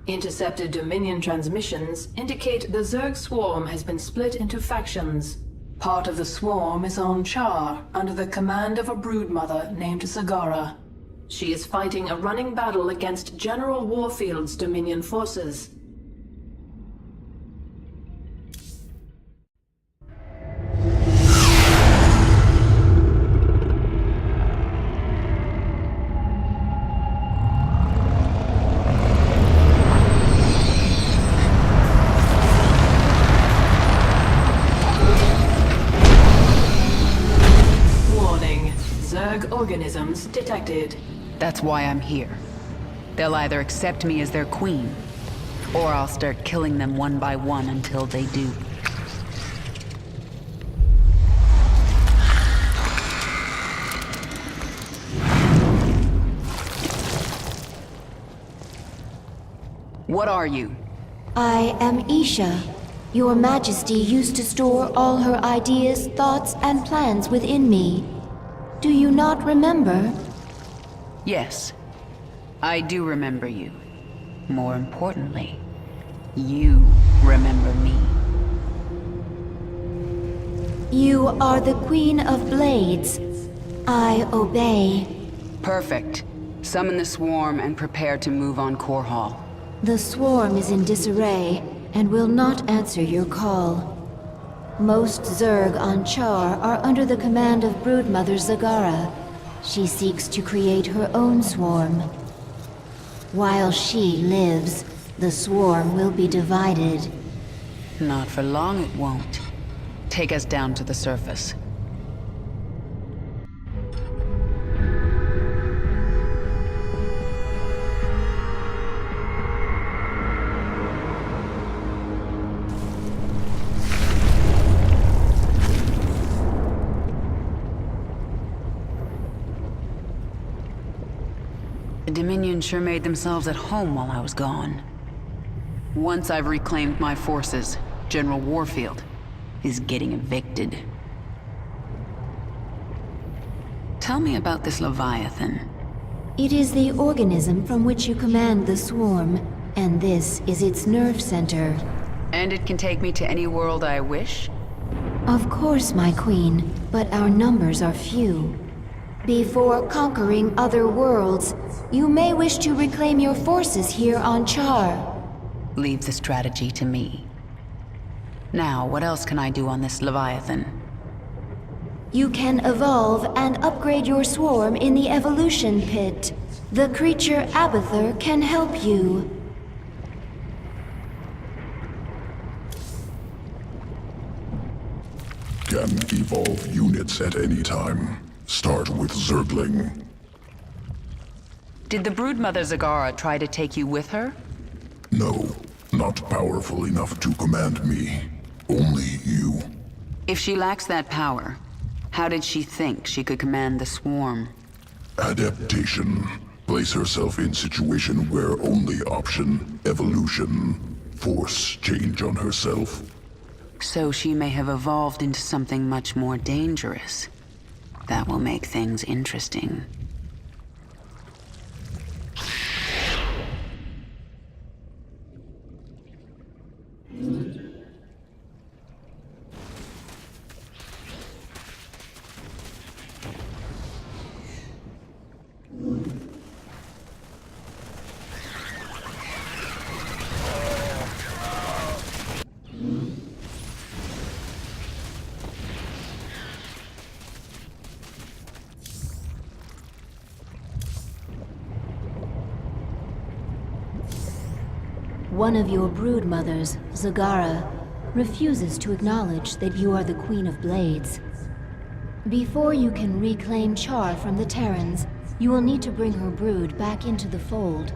Intercepted Dominion transmissions indicate the Zerg swarm has been split into factions. Part of the swarm is on Char, under the command of a broodmother named Zagara. She is fighting a running battle against General Warfield's Dominion forces. Organisms detected. That's why I'm here. They'll either accept me as their queen, or I'll start killing them one by one until they do. What are you? I am Isha. Your Majesty used to store all her ideas, thoughts, and plans within me. Do you not remember? Yes, I do remember you. More importantly, you remember me. You are the Queen of Blades. I obey. Perfect. Summon the swarm and prepare to move on Core Hall. The swarm is in disarray and will not answer your call. Most Zerg on Char are under the command of Broodmother Zagara. She seeks to create her own swarm. While she lives, the swarm will be divided. Not for long it won't. Take us down to the surface. The Dominion sure made themselves at home while I was gone. Once I've reclaimed my forces, General Warfield is getting evicted. Tell me about this Leviathan. It is the organism from which you command the swarm, and this is its nerve center. And it can take me to any world I wish? Of course, my queen, but our numbers are few. Before conquering other worlds, you may wish to reclaim your forces here on Char. Leave the strategy to me. Now, what else can I do on this Leviathan? You can evolve and upgrade your swarm in the evolution pit. The creature Abathur can help you. Can evolve units at any time. Start with Zergling. Did the broodmother Zagara try to take you with her? No, not powerful enough to command me. Only you. If she lacks that power, how did she think she could command the swarm? Adaptation. Place herself in situation where only option, evolution, force change on herself. So she may have evolved into something much more dangerous. That will make things interesting. One of your broodmothers, Zagara, refuses to acknowledge that you are the Queen of Blades. Before you can reclaim Char from the Terrans, you will need to bring her brood back into the fold.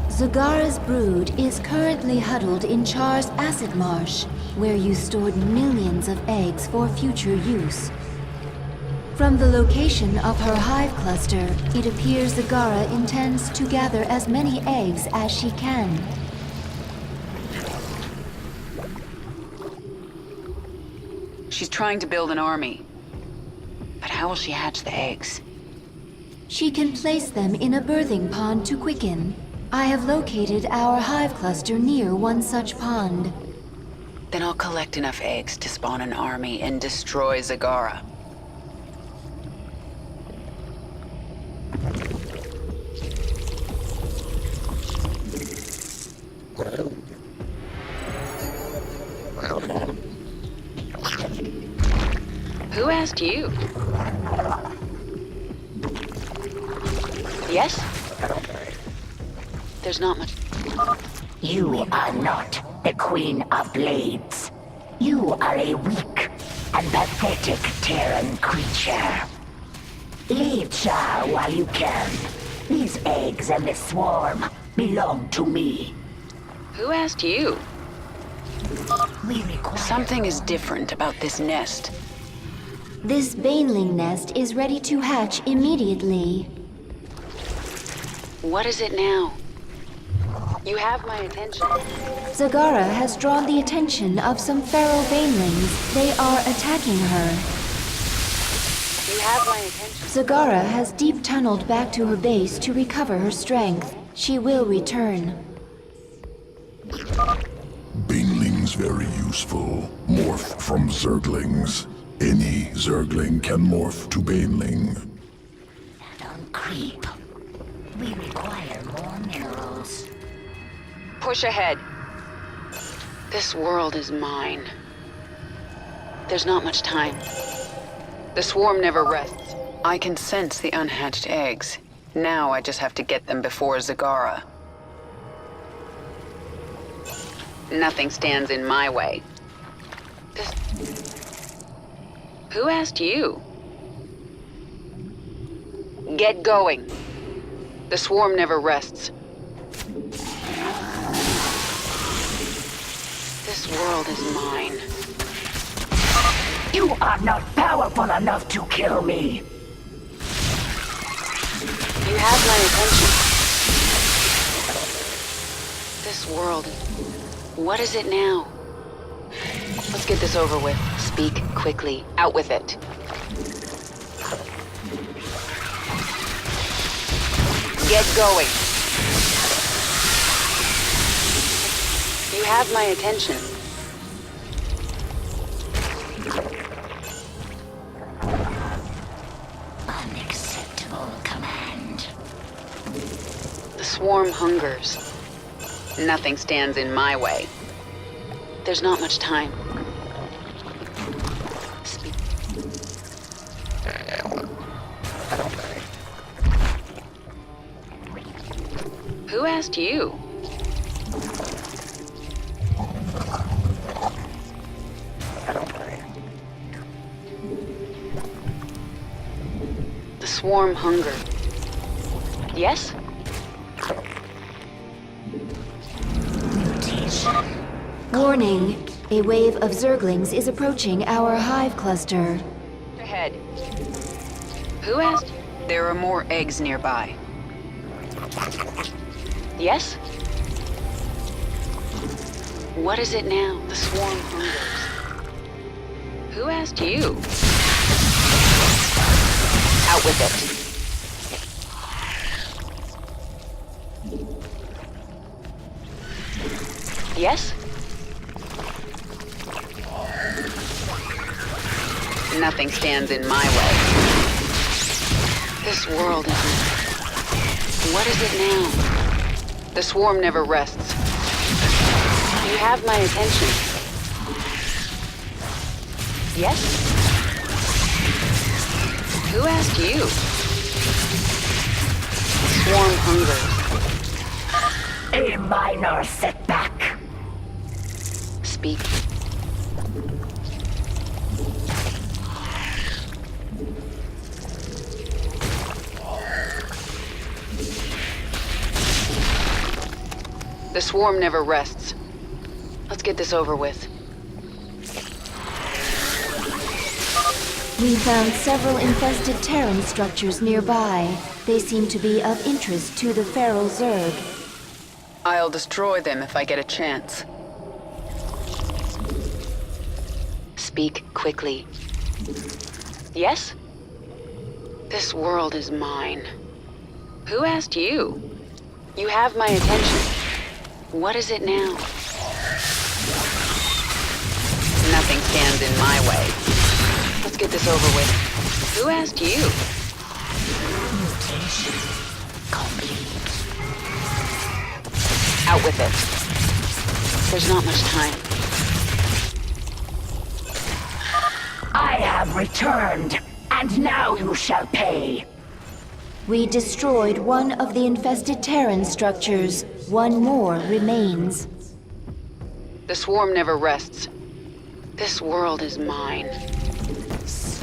Zagara's brood is currently huddled in Char's acid marsh, where you stored millions of eggs for future use. From the location of her hive cluster, it appears Zagara intends to gather as many eggs as she can. She's trying to build an army. But how will she hatch the eggs? She can place them in a birthing pond to quicken. I have located our hive cluster near one such pond. Then I'll collect enough eggs to spawn an army and destroy Zagara. Who asked you? Yes? There's not much. You are not the Queen of Blades. You are a weak and pathetic Terran creature. Leave Char while you can. These eggs and this swarm belong to me. Who asked you? We require... Something is different about this nest. This baneling nest is ready to hatch immediately. What is it now? You have my attention. Zagara has drawn the attention of some feral banelings. They are attacking her. You have my attention. Zagara has deep tunneled back to her base to recover her strength. She will return. Banelings very useful. Morph from Zerglings. Any Zergling can morph to Baneling. Don't creep. We require more minerals. Push ahead. This world is mine. There's not much time. The swarm never rests. I can sense the unhatched eggs. Now I just have to get them before Zagara. Nothing stands in my way. Who asked you? Get going. The swarm never rests. This world is mine. You are not powerful enough to kill me. You have my attention. This world... What is it now? Let's get this over with. Speak quickly. Out with it. Get going. You have my attention. Unacceptable command. The swarm hungers. Nothing stands in my way. There's not much time. Speak. Who asked you? The swarm hunger. Yes? Warning, a wave of Zerglings is approaching our hive cluster. Ahead. Who asked? There are more eggs nearby. Yes? What is it now? The swarm hungers. Who asked you? Out with it. Yes? Nothing stands in my way. This world is... What is it now? The swarm never rests. You have my attention. Yes? Who asked you? Swarm hungers. A minor setback. Speak. The swarm never rests. Let's get this over with. We found several infested Terran structures nearby. They seem to be of interest to the feral Zerg. I'll destroy them if I get a chance. Speak quickly. Yes? This world is mine. Who asked you? You have my attention. What is it now? Nothing stands in my way. Let's get this over with. Who asked you? Mutation complete. Out with it. There's not much time. I have returned, and now you shall pay. We destroyed one of the infested Terran structures. One more remains. The swarm never rests. This world is mine.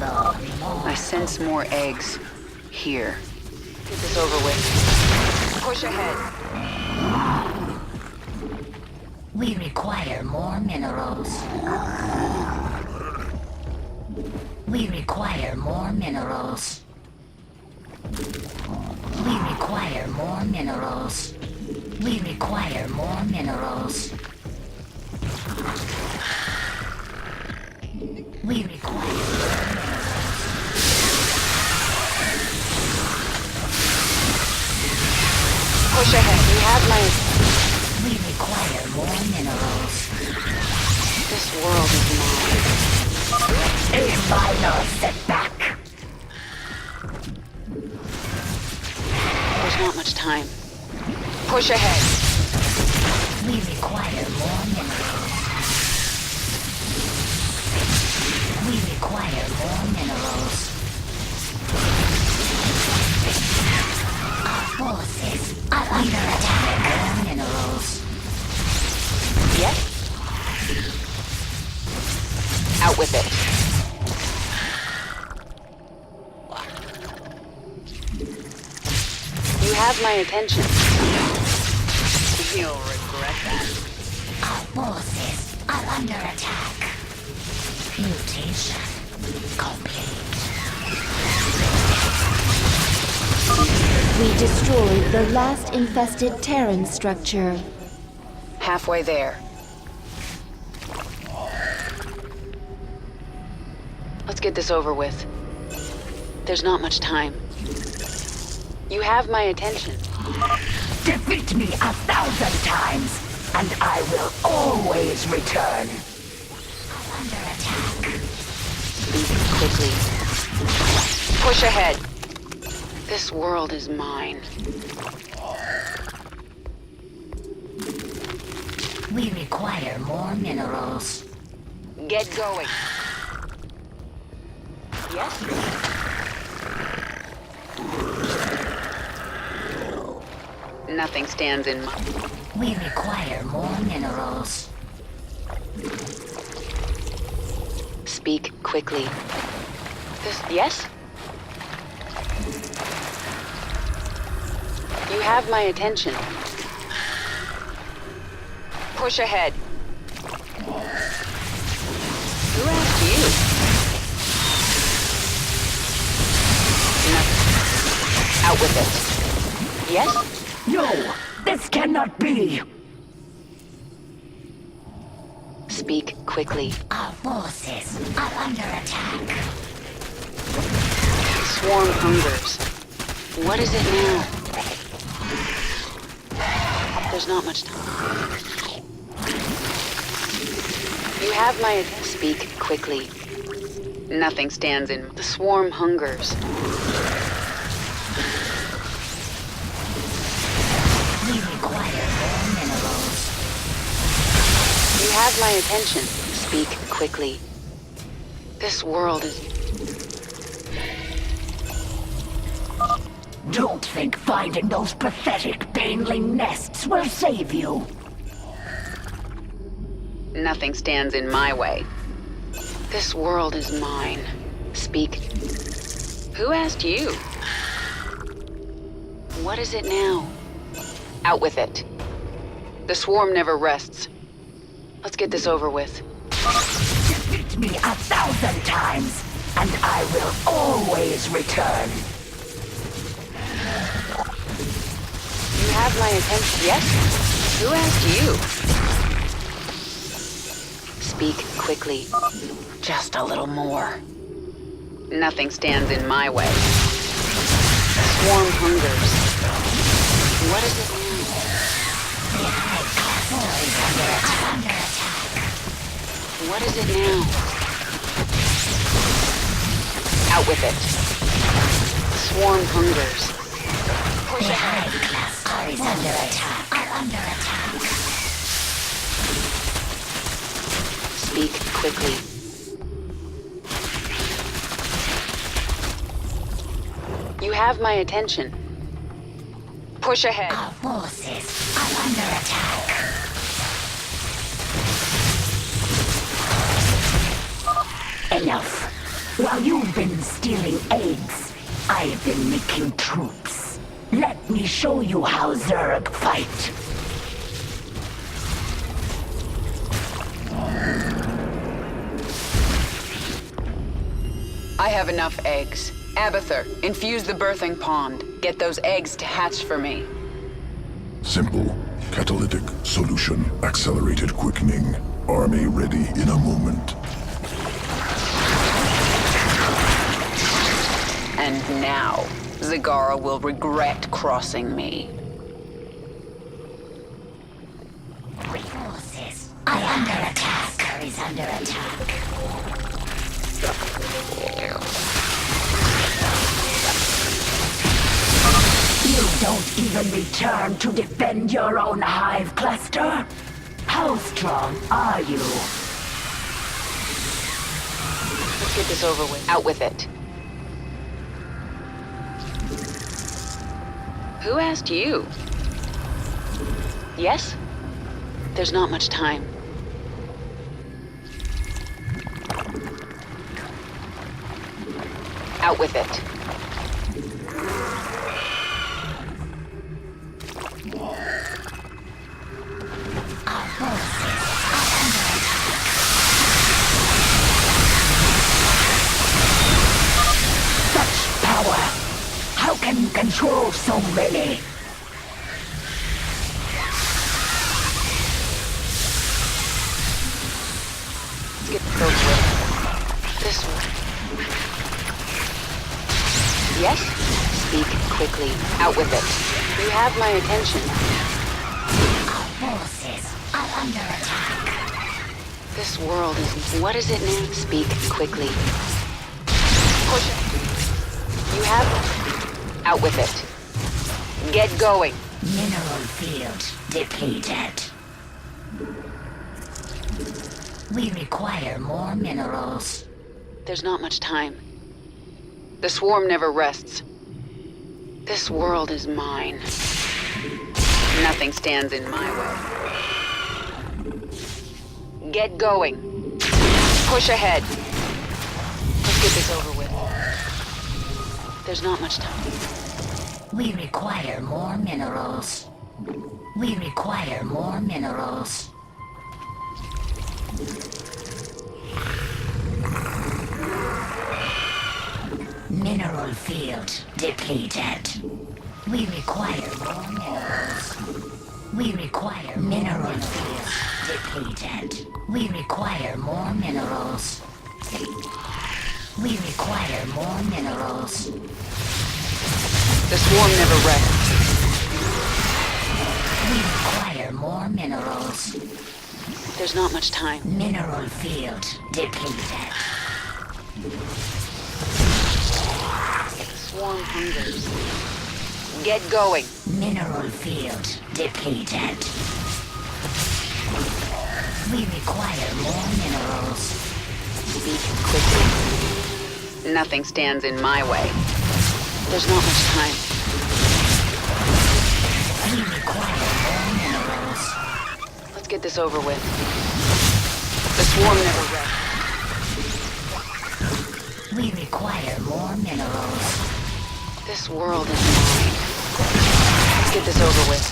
I sense more eggs. Here. Get this over with. Push ahead. We require more minerals. We require more minerals. We require more minerals. We require more minerals. We require more minerals. Push ahead. You have my... We require more minerals. This world is mine. A minor setback. There's not much time. Push ahead. We require more minerals. We require more minerals. Our forces are under attack. More minerals. Yes? Out with it. You have my attention. You'll regret that. Our forces are under attack. Mutation complete. We destroyed the last infested Terran structure. Halfway there. Let's get this over with. There's not much time. You have my attention. Defeat me 1,000 times, and I will always return. I'm under attack. Speak quickly. Push ahead. This world is mine. We require more minerals. Get going. Yes? Nothing stands in my... We require more minerals. Speak quickly. This... Yes? You have my attention. Push ahead. Who asked you? Nothing. Out with it. Yes? No! This cannot be! Speak quickly. Our forces are under attack. Swarm hungers. What is it now? There's not much time. You have my... Speak quickly. Nothing stands in... The swarm hungers. We require more minerals. You have my attention. Speak quickly. This world is... Don't think finding those pathetic baneling nests will save you. Nothing stands in my way. This world is mine. Speak. Who asked you? What is it now? Out with it. The swarm never rests. Let's get this over with. Defeat me 1,000 times, and I will always return. You have my attention. Yes? Who asked you? Speak quickly. Just a little more. Nothing stands in my way. swarm hungers. What is it now? What is it now? Out with it. The swarm hungers. Push ahead. Cluster is under attack. Under attack. Speak quickly. You have my attention. Push ahead. Our forces are under attack. Enough. While you've been stealing eggs, I've been making troops. Let me show you how Zerg fight. I have enough eggs. Abathur, infuse the birthing pond. Get those eggs to hatch for me. Simple. Catalytic solution. Accelerated quickening. Army ready in a moment. And now, Zagara will regret crossing me. Forces are under attack. Is under attack. You don't even return to defend your own hive cluster? How strong are you? Let's get this over with. Out with it. Who asked you? Yes? There's not much time. Out with it. Such power! How can you control so many? Let's get this over with. This one. Yes? Speak quickly. Out with it. You have my attention. Our forces are under attack. This world is... What is it now? Speak quickly. Push it. You have... Out with it. Get going. Mineral field depleted. We require more minerals. There's not much time. The swarm never rests. This world is mine. Nothing stands in my way. Get going. Push ahead. Let's get this over with. There's not much time. We require more minerals. We require more minerals. Mineral field depleted. We require more minerals. We require mineral field depleted. We require more minerals. We require more minerals. The swarm never rests. We require more minerals. There's not much time. Mineral field depleted. Swarm hungers. Get going. Mineral field depleted. We require more minerals. Speak quickly. Nothing stands in my way. There's not much time. We require more minerals. Let's get this over with. The swarm never rests. We require more minerals. This world is mine. Let's get this over with.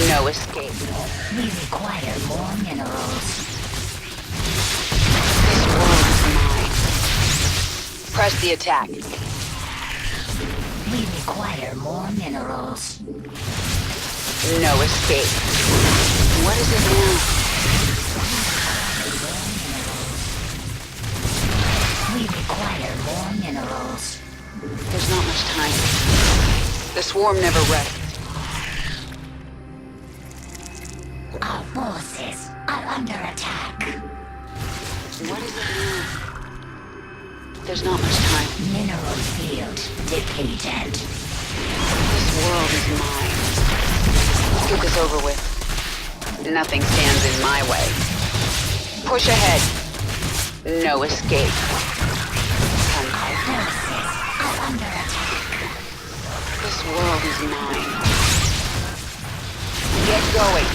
No escape. We require more minerals. This world is mine. Press the attack. We require more minerals. No escape. What is it now? We require more minerals. There's not much time. swarm never rests. Our forces are under attack. What is it now? There's not much time. Mineral field depleted. This world is mine. Let's get this over with. Nothing stands in my way. Push ahead. No escape. Our forces are under attack. This world is mine. Get going.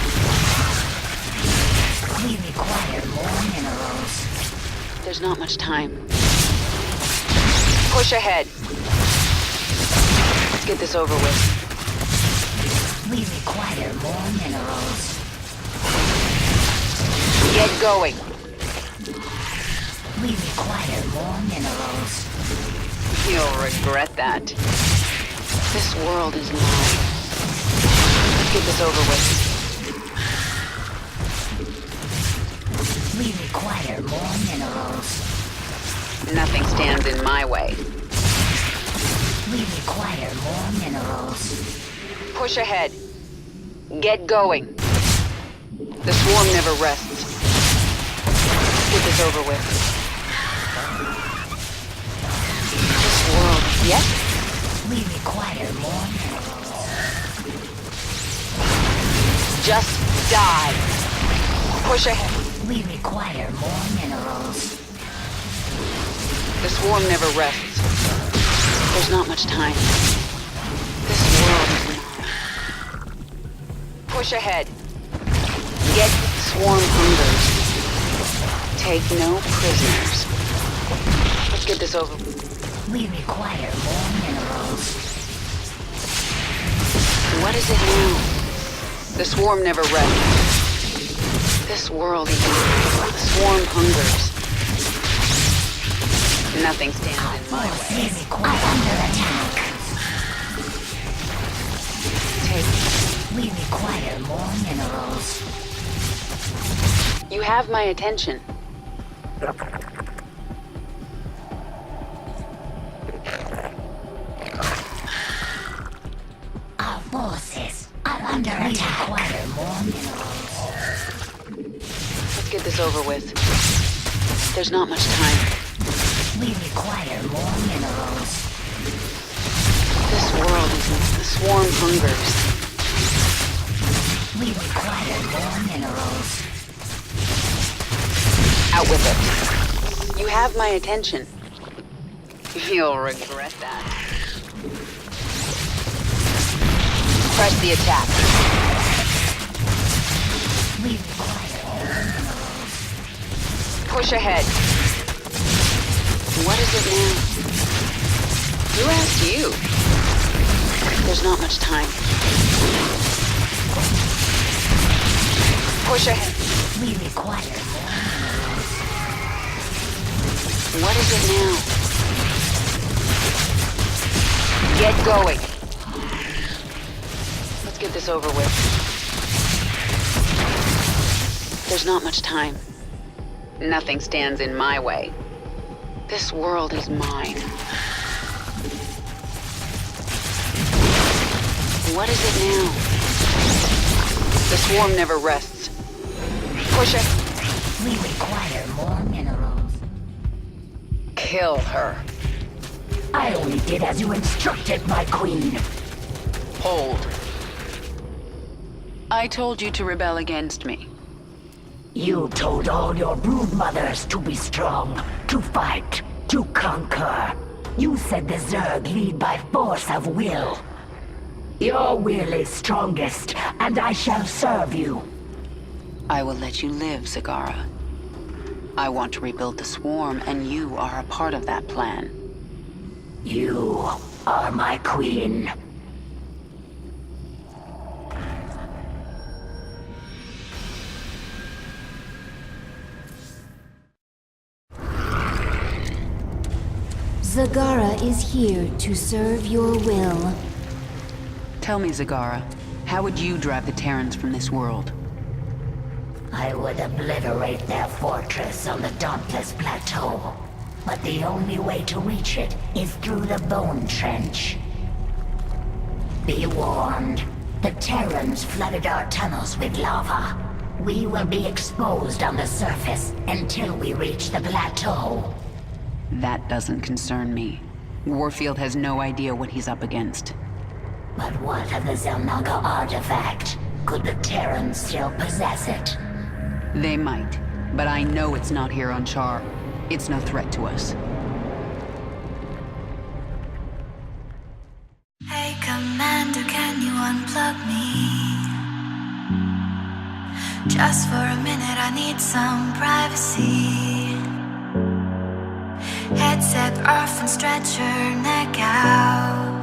We require more minerals. There's not much time. Push ahead. Let's get this over with. We require more minerals. Get going. We require more minerals. You'll regret that. This world is mine. Let's get this over with. We require more minerals. Nothing stands in my way. We require more minerals. Push ahead. Get going. The swarm never rests. Let's get this over with. This world... Yes? We require more minerals. Just die. Push ahead. We require more minerals. The swarm never rests. There's not much time. This world is mine. Push ahead. Get swarm hungers. Take no prisoners. Let's get this over. We require more minerals. What is it now? The swarm never rests. This world is mine. The swarm hungers. Nothing stands in my way. We require under attack. We require more minerals. You have my attention. Our forces are under attack. We require more minerals. Let's get this over with. There's not much time. We require more minerals. This world is... The swarm hungers. We require more minerals. Out with it. You have my attention. You'll regret that. Press the attack. We require more minerals. Push ahead. What is it now? Who asked you? There's not much time. Push ahead. We require more minerals. What is it now? Get going. Let's get this over with. There's not much time. Nothing stands in my way. This world is mine. What is it now? The swarm never rests. Push it. We require more minerals. Kill her. I only did as you instructed, my queen. Hold. I told you to rebel against me. You told all your brood mothers to be strong, to fight, to conquer. You said the Zerg lead by force of will. Your will is strongest, and I shall serve you. I will let you live, Zagara. I want to rebuild the swarm, and you are a part of that plan. You are my queen. Zagara is here to serve your will. Tell me, Zagara, how would you drive the Terrans from this world? I would obliterate their fortress on the Dauntless Plateau. But the only way to reach it is through the Bone Trench. Be warned. The Terrans flooded our tunnels with lava. We will be exposed on the surface until we reach the plateau. That doesn't concern me. Warfield has no idea what he's up against. But what of the Zelnaga artifact? Could the Terrans still possess it? They might, but I know it's not here on Char. It's no threat to us. Hey Commander, can you unplug me? Just for a minute, I need some privacy. Headset off and stretch your neck out.